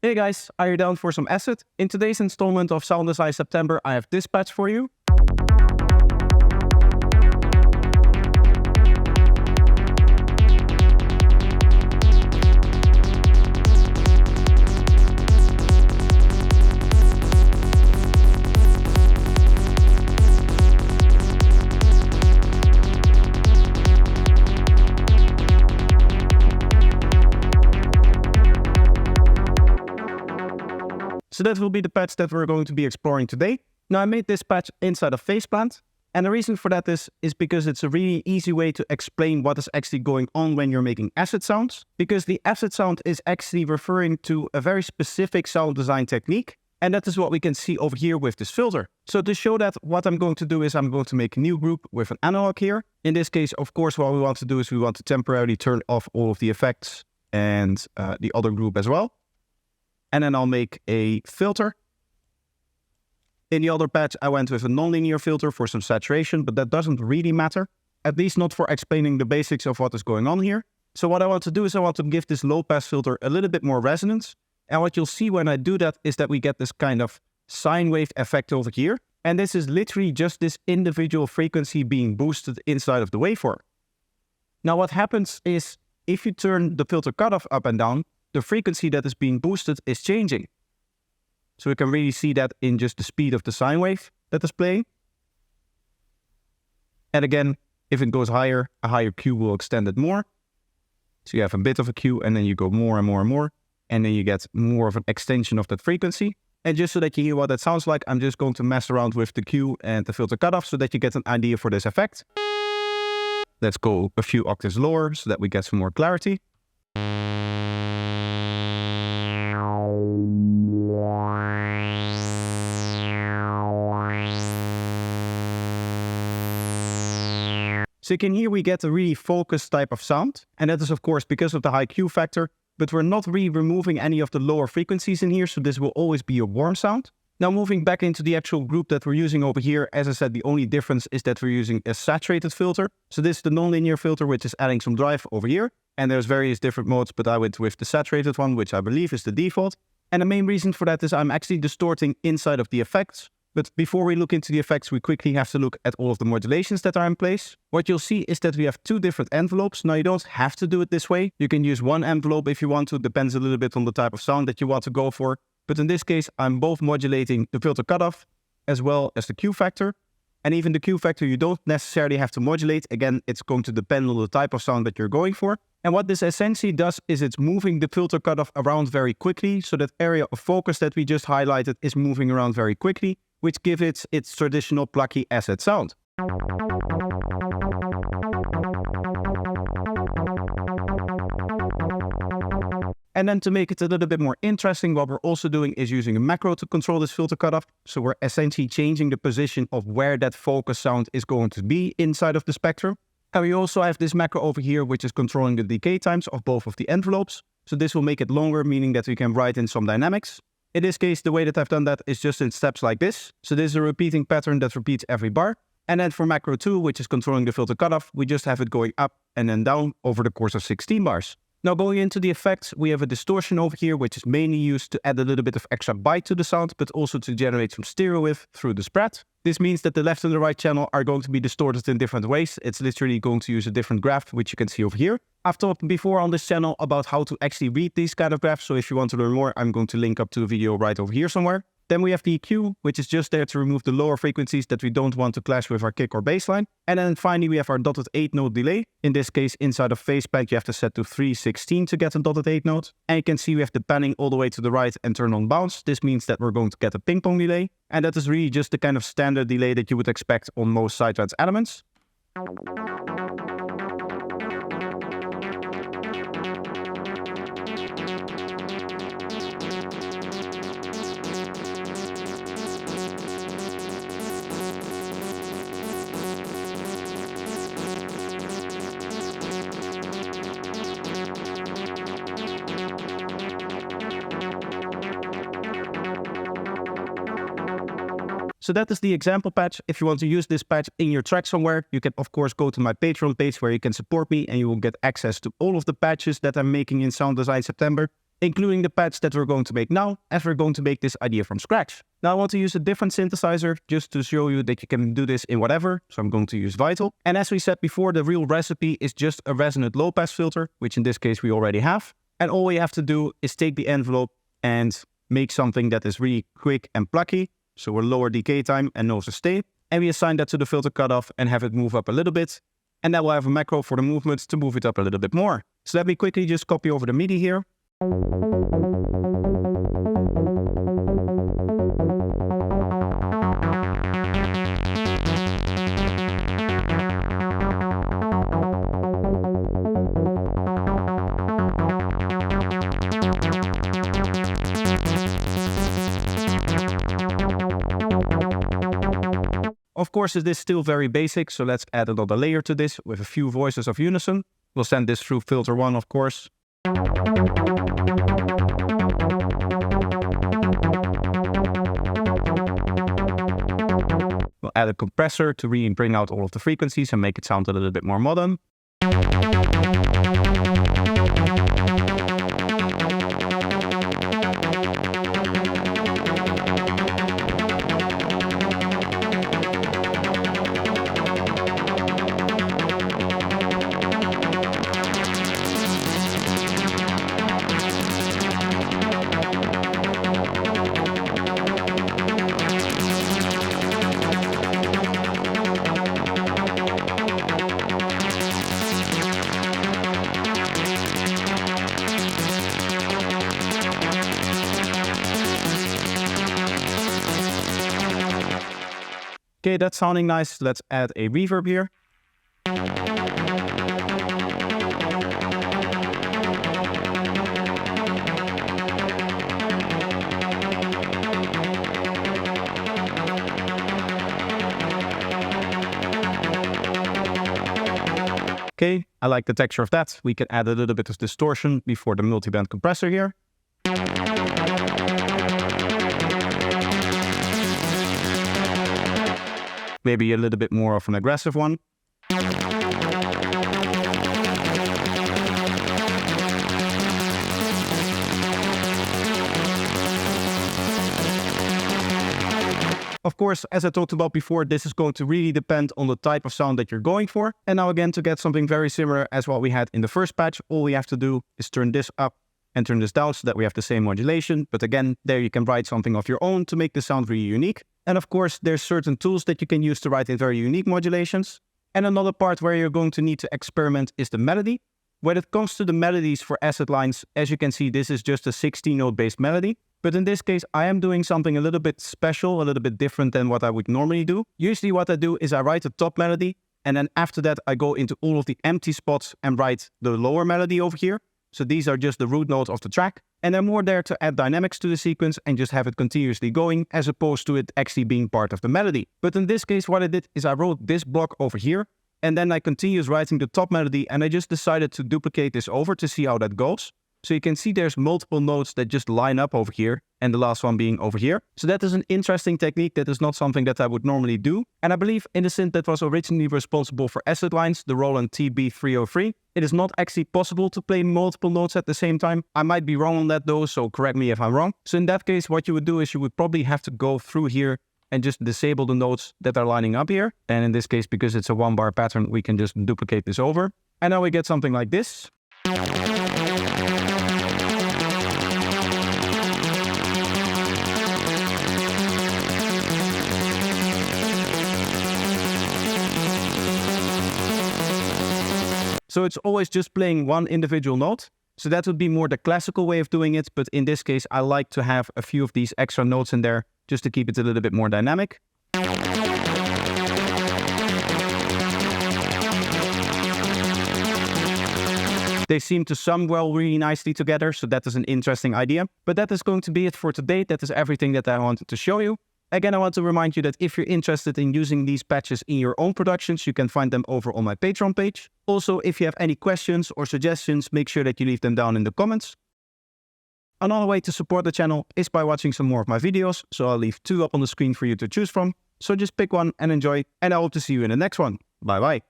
Hey guys, are you down for some acid? In today's installment of Sound Design September, I have this patch for you. So that will be the patch that we're going to be exploring today. Now I made this patch inside of Faceplant, and the reason for that is because it's a really easy way to explain what is actually going on when you're making acid sounds, because the acid sound is actually referring to a very specific sound design technique, and that is what we can see over here with this filter. So to show that, what I'm going to do is I'm going to make a new group with an analog here. In this case, of course, what we want to do is we want to temporarily turn off all of the effects and the other group as well. And then I'll make a filter. In the other patch, I went with a nonlinear filter for some saturation, but that doesn't really matter, at least not for explaining the basics of what is going on here. So what I want to do is I want to give this low-pass filter a little bit more resonance. And what you'll see when I do that is that we get this kind of sine wave effect over here. And this is literally just this individual frequency being boosted inside of the waveform. Now what happens is, if you turn the filter cutoff up and down, the frequency that is being boosted is changing. So we can really see that in just the speed of the sine wave that is playing. And again, if it goes higher, a higher Q will extend it more. So you have a bit of a Q and then you go more and more and more. And then you get more of an extension of that frequency. And just so that you hear what that sounds like, I'm just going to mess around with the Q and the filter cutoff so that you get an idea for this effect. Let's go a few octaves lower so that we get some more clarity. So you can hear we get a really focused type of sound, and that is of course because of the high Q factor, but we're not really removing any of the lower frequencies in here, so this will always be a warm sound. Now moving back into the actual group that we're using over here, as I said, the only difference is that we're using a saturated filter. So this is the nonlinear filter, which is adding some drive over here, and there's various different modes, but I went with the saturated one, which I believe is the default. And the main reason for that is I'm actually distorting inside of the effects. But before we look into the effects, we quickly have to look at all of the modulations that are in place. What you'll see is that we have two different envelopes. Now you don't have to do it this way. You can use one envelope if you want to. Depends a little bit on the type of sound that you want to go for. But in this case, I'm both modulating the filter cutoff as well as the Q factor. And even the Q factor, you don't necessarily have to modulate. Again, it's going to depend on the type of sound that you're going for. And what this essentially does is it's moving the filter cutoff around very quickly. So that area of focus that we just highlighted is moving around very quickly, which gives it its traditional plucky acid sound. And then to make it a little bit more interesting, what we're also doing is using a macro to control this filter cutoff. So we're essentially changing the position of where that focus sound is going to be inside of the spectrum. And we also have this macro over here, which is controlling the decay times of both of the envelopes. So this will make it longer, meaning that we can write in some dynamics. In this case, the way that I've done that is just in steps like this. So this is a repeating pattern that repeats every bar. And then for macro 2, which is controlling the filter cutoff, we just have it going up and then down over the course of 16 bars. Now going into the effects, we have a distortion over here, which is mainly used to add a little bit of extra bite to the sound, but also to generate some stereo width through the spread. This means that the left and the right channel are going to be distorted in different ways. It's literally going to use a different graph, which you can see over here. I've talked before on this channel about how to actually read these kind of graphs, so if you want to learn more, I'm going to link up to a video right over here somewhere. Then we have the EQ, which is just there to remove the lower frequencies that we don't want to clash with our kick or bass line. And then finally, we have our dotted 8-note delay. In this case, inside of Faceplant, you have to set to 316 to get a dotted 8 note. And you can see we have the panning all the way to the right and turn on bounce. This means that we're going to get a ping pong delay. And that is really just the kind of standard delay that you would expect on most sidetrans elements. So that is the example patch. If you want to use this patch in your track somewhere, you can of course go to my Patreon page where you can support me and you will get access to all of the patches that I'm making in Sound Design September. including the patch that we're going to make now, as we're going to make this idea from scratch. Now I want to use a different synthesizer just to show you that you can do this in whatever, so I'm going to use Vital. And as we said before, the real recipe is just a resonant low-pass filter, which in this case we already have. And all we have to do is take the envelope and make something that is really quick and plucky, so a lower decay time and no sustain. And we assign that to the filter cutoff and have it move up a little bit. And then we'll have a macro for the movements to move it up a little bit more. So let me quickly just copy over the MIDI here. Of course, it is still very basic, so let's add another layer to this with a few voices of unison. We'll send this through filter 1, of course. We'll add a compressor to really bring out all of the frequencies and make it sound a little bit more modern. Okay, that's sounding nice. Let's add a reverb here. Okay, I like the texture of that. We can add a little bit of distortion before the multiband compressor here. Maybe a little bit more of an aggressive one. Of course, as I talked about before, this is going to really depend on the type of sound that you're going for. And now again, to get something very similar as what we had in the first patch, all we have to do is turn this up and turn this down so that we have the same modulation. But again, there you can write something of your own to make the sound really unique. And of course, there's certain tools that you can use to write in very unique modulations. And another part where you're going to need to experiment is the melody. When it comes to the melodies for acid lines, as you can see, this is just a 16-note based melody. But in this case, I am doing something a little bit special, a little bit different than what I would normally do. Usually what I do is I write a top melody, and then after that, I go into all of the empty spots and write the lower melody over here. So these are just the root notes of the track. And I'm more there to add dynamics to the sequence and just have it continuously going as opposed to it actually being part of the melody. But in this case, what I did is I wrote this block over here and then I continued writing the top melody and I just decided to duplicate this over to see how that goes. So you can see there's multiple notes that just line up over here and the last one being over here. So that is an interesting technique. That is not something that I would normally do. And I believe in the synth that was originally responsible for acid lines, the Roland TB303, it is not actually possible to play multiple notes at the same time. I might be wrong on that though, so correct me if I'm wrong. So in that case, what you would do is you would probably have to go through here and just disable the notes that are lining up here. And in this case, because it's a 1-bar pattern, we can just duplicate this over. And now we get something like this. So it's always just playing one individual note. So that would be more the classical way of doing it. But in this case, I like to have a few of these extra notes in there just to keep it a little bit more dynamic. They seem to sum well really nicely together, so that is an interesting idea. But that is going to be it for today. That is everything that I wanted to show you. Again, I want to remind you that if you're interested in using these patches in your own productions, you can find them over on my Patreon page. Also, if you have any questions or suggestions, make sure that you leave them down in the comments. Another way to support the channel is by watching some more of my videos, so I'll leave 2 up on the screen for you to choose from. So just pick one and enjoy, and I hope to see you in the next one. Bye bye.